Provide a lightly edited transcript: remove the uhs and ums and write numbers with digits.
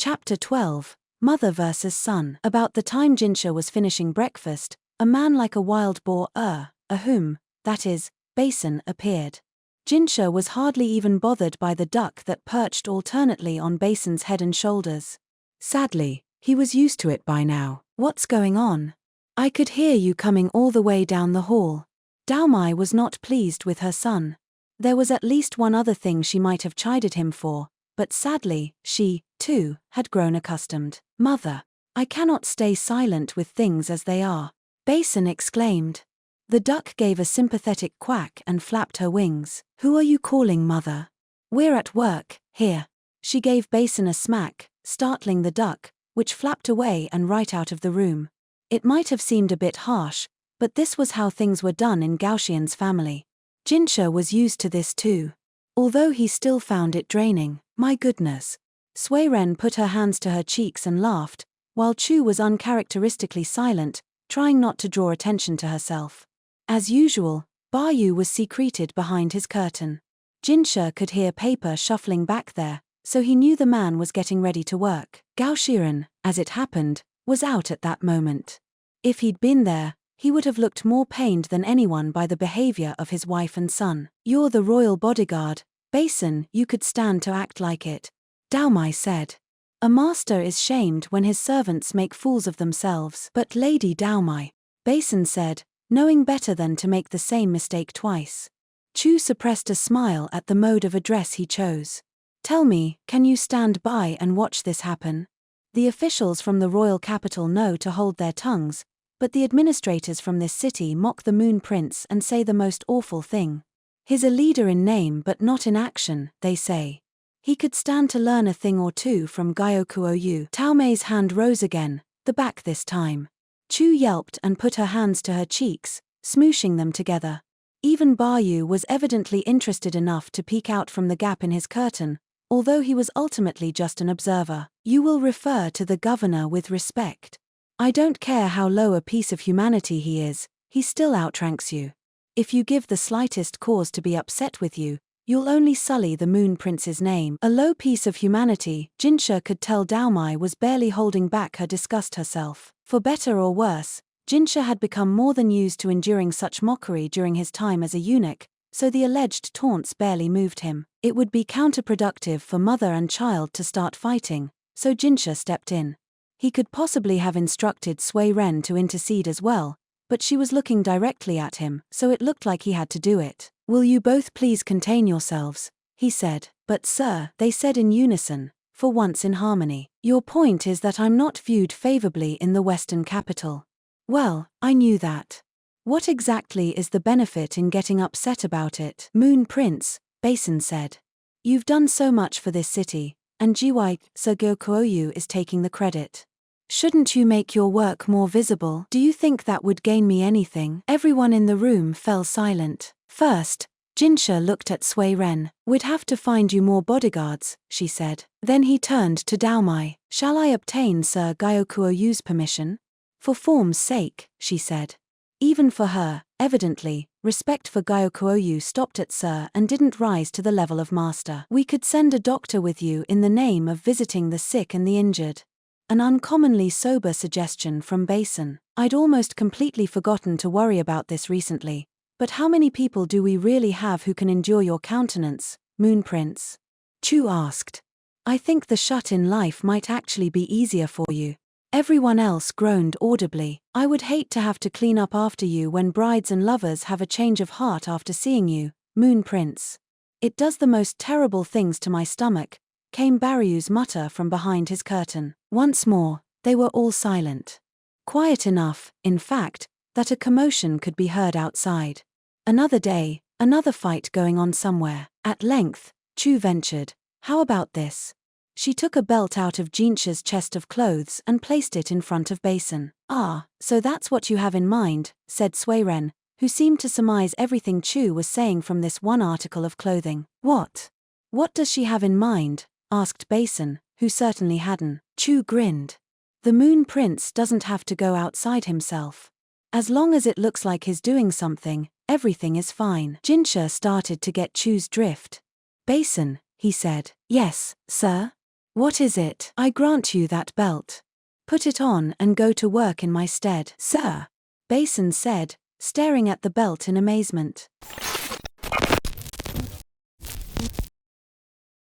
Chapter 12, Mother vs. Son. About the time Jinshi was finishing breakfast, a man like a wild boar, that is, basin, appeared. Jinshi was hardly even bothered by the duck that perched alternately on Basin's head and shoulders. Sadly, he was used to it by now. What's going on? I could hear you coming all the way down the hall. Daomai was not pleased with her son. There was at least one other thing she might have chided him for, but sadly, she, too, had grown accustomed. Mother, I cannot stay silent with things as they are, Basin exclaimed. The duck gave a sympathetic quack and flapped her wings. Who are you calling mother? We're at work, here. She gave Basin a smack, startling the duck, which flapped away and right out of the room. It might have seemed a bit harsh, but this was how things were done in Gaoxian's family. Jinshi was used to this too. Although he still found it draining. My goodness. Sui Ren put her hands to her cheeks and laughed, while Chu was uncharacteristically silent, trying not to draw attention to herself. As usual, Ba Yu was secreted behind his curtain. Jinshi could hear paper shuffling back there, so he knew the man was getting ready to work. Gaoxian, as it happened, was out at that moment. If he'd been there, he would have looked more pained than anyone by the behavior of his wife and son. You're the royal bodyguard, Basin, you could stand to act like it, Daomai said. A master is shamed when his servants make fools of themselves. But Lady Daomai, Basin said, knowing better than to make the same mistake twice. Chu suppressed a smile at the mode of address he chose. Tell me, can you stand by and watch this happen? The officials from the royal capital know to hold their tongues, but the administrators from this city mock the Moon Prince and say the most awful thing. He's a leader in name but not in action, they say. He could stand to learn a thing or two from Gyokuoyu. Taomei's hand rose again, the back this time. Chu yelped and put her hands to her cheeks, smooshing them together. Even Ba Yu was evidently interested enough to peek out from the gap in his curtain, although he was ultimately just an observer. You will refer to the governor with respect. I don't care how low a piece of humanity he is, he still outranks you. If you give the slightest cause to be upset with you, you'll only sully the Moon Prince's name. A low piece of humanity, Jinshi could tell Daomai was barely holding back her disgust herself. For better or worse, Jinshi had become more than used to enduring such mockery during his time as a eunuch, so the alleged taunts barely moved him. It would be counterproductive for mother and child to start fighting, so Jinshi stepped in. He could possibly have instructed Sui Ren to intercede as well, but she was looking directly at him, so it looked like he had to do it. Will you both please contain yourselves? He said. But sir, they said in unison, for once in harmony. Your point is that I'm not viewed favorably in the Western capital. Well, I knew that. What exactly is the benefit in getting upset about it? Moon Prince, Basin said. You've done so much for this city, and Jiwai, Sir Gyokuoyu is taking the credit. Shouldn't you make your work more visible? Do you think that would gain me anything? Everyone in the room fell silent. First, Jinshi looked at Sui Ren. We'd have to find you more bodyguards, she said. Then he turned to Daomai. Shall I obtain Sir Gyokuoyu's permission? For form's sake, she said. Even for her, evidently, respect for Gyokuoyu stopped at Sir and didn't rise to the level of master. We could send a doctor with you in the name of visiting the sick and the injured. An uncommonly sober suggestion from Basin. I'd almost completely forgotten to worry about this recently. But how many people do we really have who can endure your countenance, Moon Prince? Chu asked. I think the shut-in life might actually be easier for you. Everyone else groaned audibly. I would hate to have to clean up after you when brides and lovers have a change of heart after seeing you, Moon Prince. It does the most terrible things to my stomach, came Baryu's mutter from behind his curtain. Once more, they were all silent. Quiet enough, in fact, that a commotion could be heard outside. Another day, another fight going on somewhere. At length, Chu ventured, how about this? She took a belt out of Jinshi's chest of clothes and placed it in front of Basin. Ah, so that's what you have in mind, said Sui Ren, who seemed to surmise everything Chu was saying from this one article of clothing. What? What does she have in mind? Asked Basin, who certainly hadn't. Chu grinned. The Moon Prince doesn't have to go outside himself. As long as it looks like he's doing something, everything is fine. Jinshi started to get Chu's drift. Basin, he said. Yes, sir? What is it? I grant you that belt. Put it on and go to work in my stead. Sir, Basin said, staring at the belt in amazement.